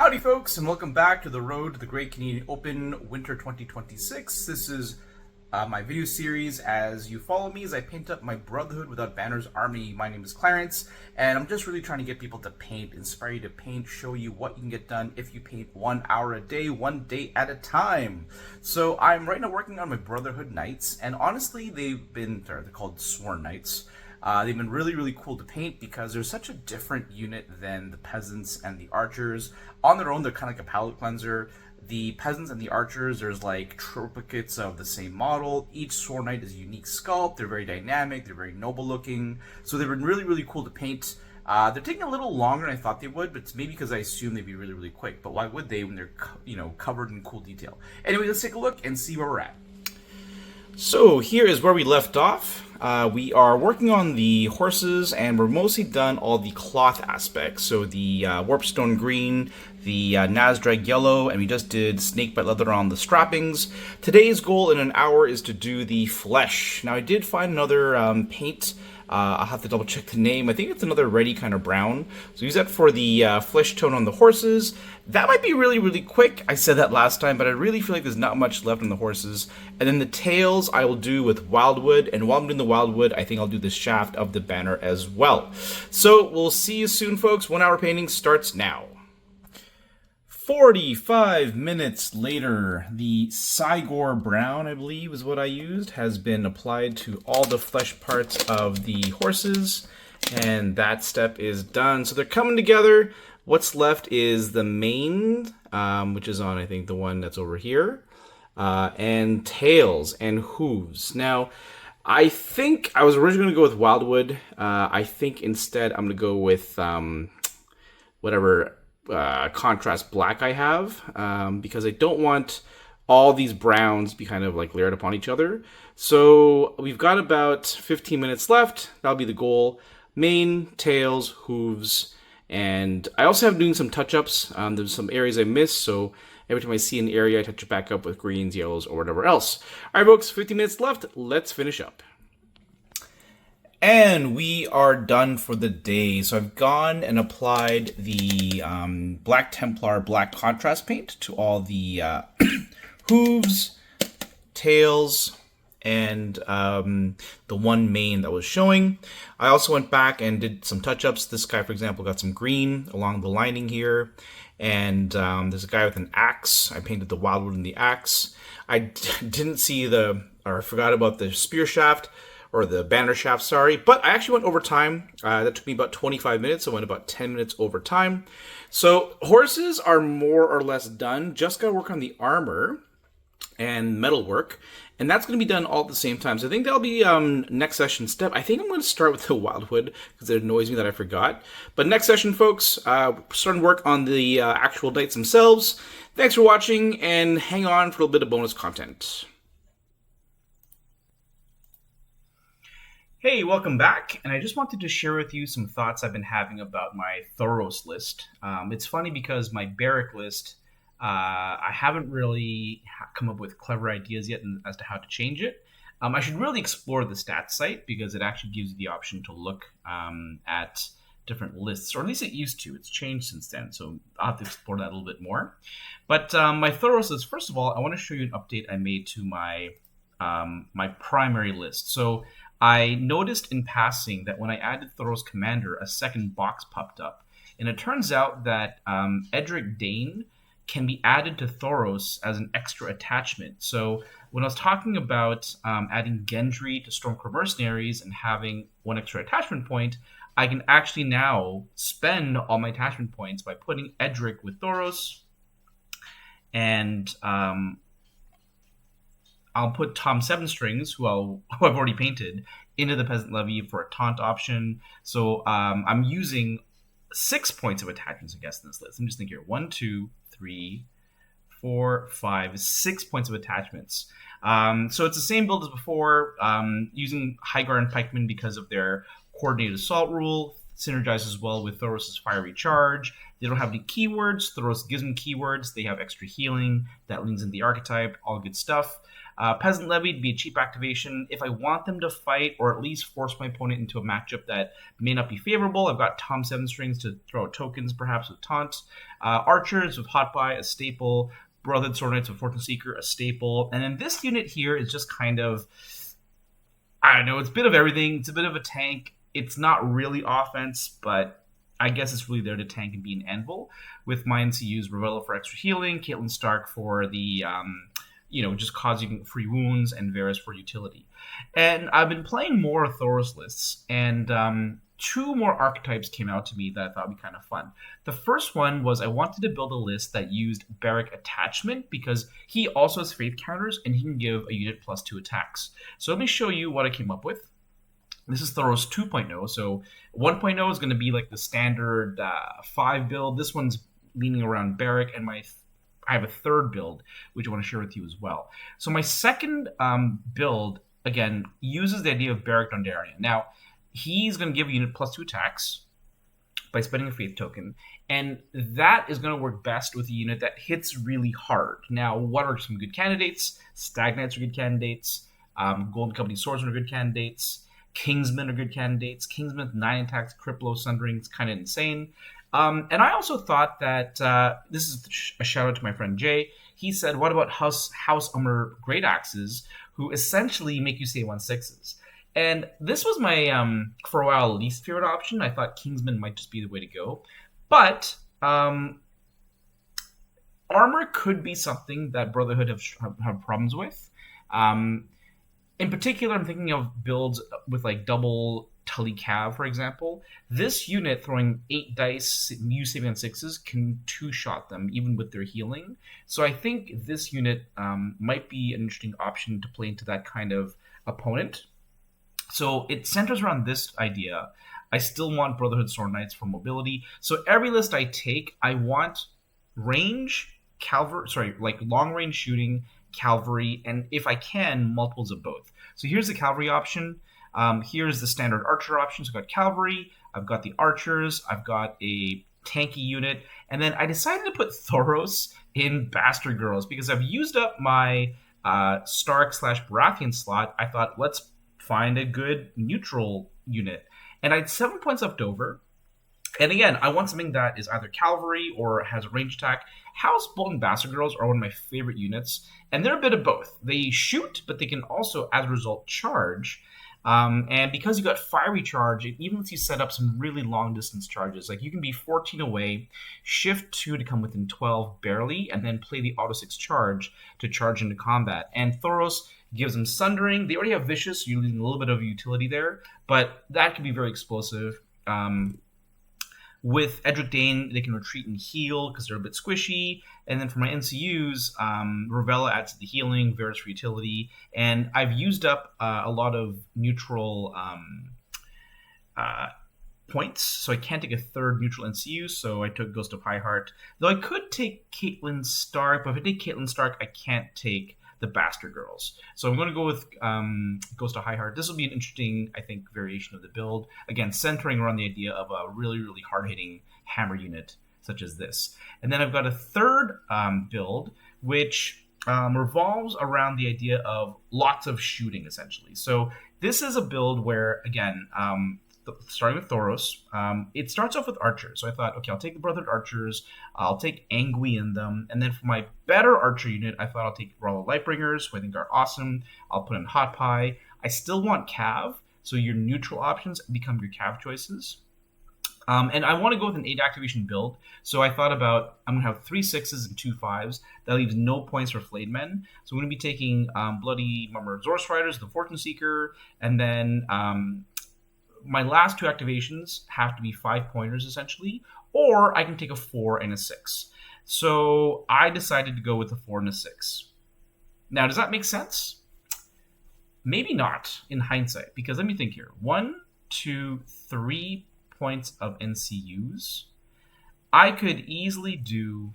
Howdy folks, and welcome back to the Road to the Great Canadian Open Winter 2026. This is my video series as you follow me as I paint up my Brotherhood Without Banners army. My name is Clarence, and I'm just really trying to get people to paint, inspire you to paint, show you what you can get done if you paint 1 hour a day, 1 day at a time. So I'm right now working on my Brotherhood Knights, and honestly they're called Sworn Knights. They've been really cool to paint because they're such a different unit than the peasants and the archers. On their own, they're kind of like a palette cleanser. The peasants and the archers, there's like triplicates of the same model. Each sword knight is a unique sculpt. They're very dynamic. They're very noble looking. So they've been really cool to paint. They're taking a little longer than I thought they would, but it's maybe because I assumed they'd be really quick. But why would they when they're covered in cool detail? Anyway, let's take a look and see where we're at. So here is where we left off. We are working on the horses, and we're mostly done all the cloth aspects. So the Warpstone green, the Nazdrag yellow, and we just did snakebite leather on the strappings. Today's goal in an hour is to do the flesh. Now I did find another paint. I'll have to double check the name. I think it's another reddy kind of brown. So use that for the flesh tone on the horses. That might be really quick. I said that last time, but I really feel like there's not much left on the horses. And then the tails I will do with wildwood. And while I'm doing the wildwood, I think I'll do the shaft of the banner as well. So we'll see you soon, folks. 1 hour painting starts now. 45 minutes later, the Cygor Brown, I believe is what I used, has been applied to all the flesh parts of the horses, and that step is done. So they're coming together. What's left is the mane, which is on, I think, the one that's over here, and tails and hooves. Now, I think I was originally going to go with wildwood. I think instead I'm going to go with whatever contrast black I have, because I don't want all these browns to be kind of like layered upon each other. So we've got about 15 minutes left. That'll be the goal. Mane, tails, hooves, and I also have doing some touch-ups. There's some areas I missed, so every time I see an area, I touch it back up with greens, yellows, or whatever else. All right, folks, 15 minutes left. Let's finish up. And we are done for the day. So I've gone and applied the Black Templar Black Contrast Paint to all the hooves, tails, and the one mane that was showing. I also went back and did some touch-ups. This guy, for example, got some green along the lining here. And there's a guy with an axe. I painted the wildwood in the axe. I didn't see I forgot about the spear shaft. Or the banner shaft, sorry. But I actually went over time. That took me about 25 minutes. So I went about 10 minutes over time. So horses are more or less done. Just got to work on the armor and metalwork. And that's going to be done all at the same time. So I think that'll be next session step. I think I'm going to start with the wildwood because it annoys me that I forgot. But next session, folks, starting work on the actual knights themselves. Thanks for watching, and hang on for a little bit of bonus content. Hey, welcome back, and I just wanted to share with you some thoughts I've been having about my Thoros list. It's funny because my Barrack list, I haven't really come up with clever ideas yet as to how to change it. I should really explore the stats site because it actually gives you the option to look at different lists, or at least it used to. It's changed since then, so I'll have to explore that a little bit more. But my Thoros list, first of all, I want to show you an update I made to my my primary list. So I noticed in passing that when I added Thoros Commander, a second box popped up. And it turns out that Edric Dane can be added to Thoros as an extra attachment. So when I was talking about adding Gendry to Stormcore Mercenaries and having one extra attachment point, I can actually now spend all my attachment points by putting Edric with Thoros, and I'll put Tom Seven Strings, who I've already painted, into the Peasant Levy for a taunt option. So I'm using 6 points of attachments, I guess, in this list. I'm just thinking here. 1, 2, 3, 4, 5, 6 points of attachments. So it's the same build as before, using Highgar and Pikemen because of their coordinated assault rule. Synergizes well with Thoros' Fiery Charge. They don't have any keywords. Thoros gives them keywords. They have extra healing that leans into the archetype. All good stuff. Peasant Levy would be a cheap activation. If I want them to fight or at least force my opponent into a matchup that may not be favorable, I've got Tom 7 strings to throw out tokens, perhaps with Taunt. Archers with Hot Buy, a staple. Brotherhood Sword Knights with Fortune Seeker, a staple. And then this unit here is just kind of, I don't know, it's a bit of everything. It's a bit of a tank. It's not really offense, but I guess it's really there to tank and be an anvil. With my NCUs, Ravella for extra healing, Caitlin Stark for the, just causing free wounds, and Varus for utility. And I've been playing more Thoros lists, and two more archetypes came out to me that I thought would be kind of fun. The first one was I wanted to build a list that used Barrack Attachment because he also has faith counters and he can give a unit +2 attacks. So let me show you what I came up with. This is Thoros 2.0. So 1.0 is going to be like the standard 5 build. This one's leaning around Barrack, and I have a third build, which I want to share with you as well. So my second build, again, uses the idea of Barrack Dondarrion. Now, he's going to give a unit +2 attacks by spending a faith token, and that is going to work best with a unit that hits really hard. Now, what are some good candidates? Stag Knights are good candidates. Golden Company Swordsmen are good candidates. Kingsmen are good candidates. Kingsmen with 9 attacks, Criplo, Sundering, it's kind of insane. And I also thought that, this is a shout out to my friend Jay, he said, what about House Umber Great Axes, who essentially make you say 1/6s? And this was my, for a while, least favorite option. I thought Kingsman might just be the way to go. But armor could be something that Brotherhood have problems with. In particular, I'm thinking of builds with like double Tully Cav, for example. This unit throwing 8 dice, you saving on 6s, can 2-shot them, even with their healing. So I think this unit might be an interesting option to play into that kind of opponent. So it centers around this idea. I still want Brotherhood Sword Knights for mobility. So every list I take, I want range, long range shooting, cavalry, and if I can, multiples of both. So here's the cavalry option. Here's the standard archer option. So I've got cavalry, I've got the archers, I've got a tanky unit, and then I decided to put Thoros in Bastard Girls because I've used up my Stark/Baratheon slot. I thought, let's find a good neutral unit. And I had 7 points left over. And again, I want something that is either cavalry or has a range attack. House Bolton Bastard Girls are one of my favorite units, and they're a bit of both. They shoot, but they can also, as a result, charge. And because you got fiery charge, it even lets you set up some really long distance charges. Like you can be 14 away, shift 2 to come within 12 barely, and then play the auto 6 charge to charge into combat. And Thoros gives them Sundering. They already have Vicious, so you're losing a little bit of utility there, but that can be very explosive. With Edric Dane, they can retreat and heal because they're a bit squishy. And then for my NCUs, Ravella adds to the healing, Varus for utility. And I've used up a lot of neutral points, so I can't take a third neutral NCU, so I took Ghost of Highheart. Though I could take Caitlin Stark, but if I take Caitlin Stark, I can't take the Bastard Girls. So I'm going to go with Ghost of Highheart. This will be an interesting, I think, variation of the build. Again, centering around the idea of a really, really hard-hitting hammer unit such as this. And then I've got a third build, which revolves around the idea of lots of shooting, essentially. So this is a build where, again, starting with Thoros, it starts off with archers. So I thought, okay, I'll take the Brotherhood Archers, I'll take Angui in them, and then for my better archer unit, I thought I'll take Royal Lightbringers, who I think are awesome. I'll put in Hot Pie. I still want Cav, so your neutral options become your Cav choices. And I want to go with an 8 activation build, so I thought about, I'm going to have 3 6s and 2 5s. That leaves no points for Flayed Men. So I'm going to be taking Bloody Murmur Zorse Riders, the Fortune Seeker, and then my last 2 activations have to be 5-pointers, essentially, or I can take a 4 and a 6. So I decided to go with a 4 and a 6. Now, does that make sense? Maybe not, in hindsight, because let me think here. 1, 2, 3 points of NCUs. I could easily do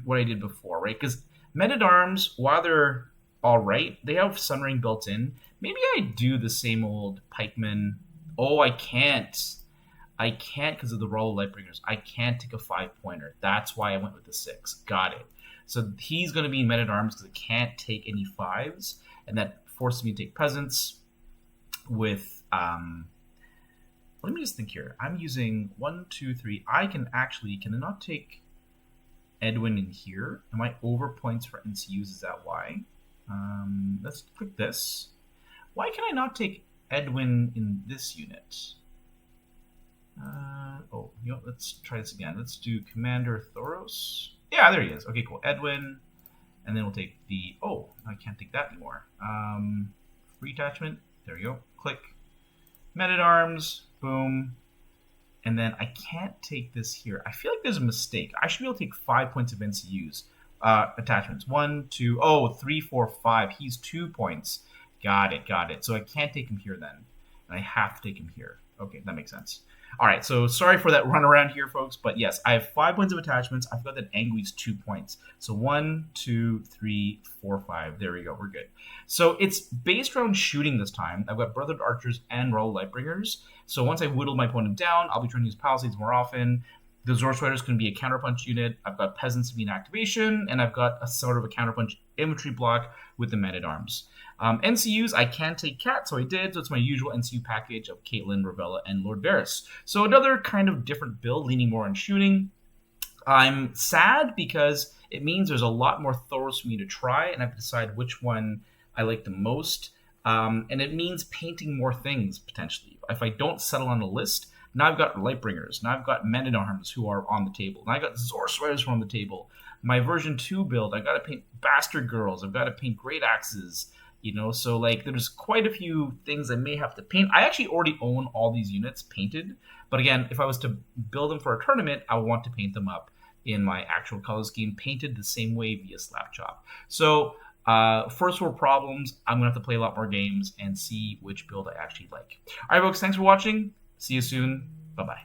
what I did before, right? Because Men-at-Arms, while they're all right, they have Sunring built in. Maybe I do the same old Pikeman. Oh, I can't because of the Royal Lightbringers. I can't take a 5-pointer. That's why I went with the 6. Got it. So he's going to be Men-at-Arms because it can't take any 5s, and that forces me to take Peasants with... let me just think here. I'm using 1, 2, 3. Can I not take Edwin in here? Am I over points for NCUs? Is that why? Let's click this. Why can I not take Edwin in this unit? Let's try this again. Let's do Commander Thoros. Yeah, there he is. Okay, cool. Edwin. And then we'll take the... Oh, I can't take that anymore. Free attachment. There we go. Click. Men-at-Arms. Boom. And then I can't take this here. I feel like there's a mistake. I should be able to take 5 points of NCUs. Attachments. 1, 2, 3, 4, 5. He's 2 points. Got it. So I can't take him here then. And I have to take him here. Okay, that makes sense. All right, so sorry for that run around here, folks. But yes, I have 5 points of attachments. I forgot that Angui's 2 points. So 1, 2, 3, 4, 5. There we go. We're good. So it's based around shooting this time. I've got Brotherhood Archers and Royal Lightbringers. So once I whittle my opponent down, I'll be trying to use Palisades more often. The Zorse Riders can be a counterpunch unit. I've got Peasants to be an activation, and I've got a sort of a counterpunch infantry block with the Men-at-Arms. NCUs, I can take Cat, so I did. So it's my usual NCU package of Caitlyn, Ravella, and Lord Varys. So another kind of different build, leaning more on shooting. I'm sad because it means there's a lot more Thoros for me to try, and I have to decide which one I like the most. And it means painting more things, potentially. If I don't settle on a list, now I've got Lightbringers. Now I've got Men-at-Arms who are on the table. Now I've got Zorse Riders who are on the table. My version 2 build, I've got to paint Bastard Girls. I've got to paint Great Axes. So like there's quite a few things I may have to paint. I actually already own all these units painted. But again, if I was to build them for a tournament, I would want to paint them up in my actual color scheme, painted the same way via Slapchop. So first world problems, I'm going to have to play a lot more games and see which build I actually like. All right, folks, thanks for watching. See you soon. Bye-bye.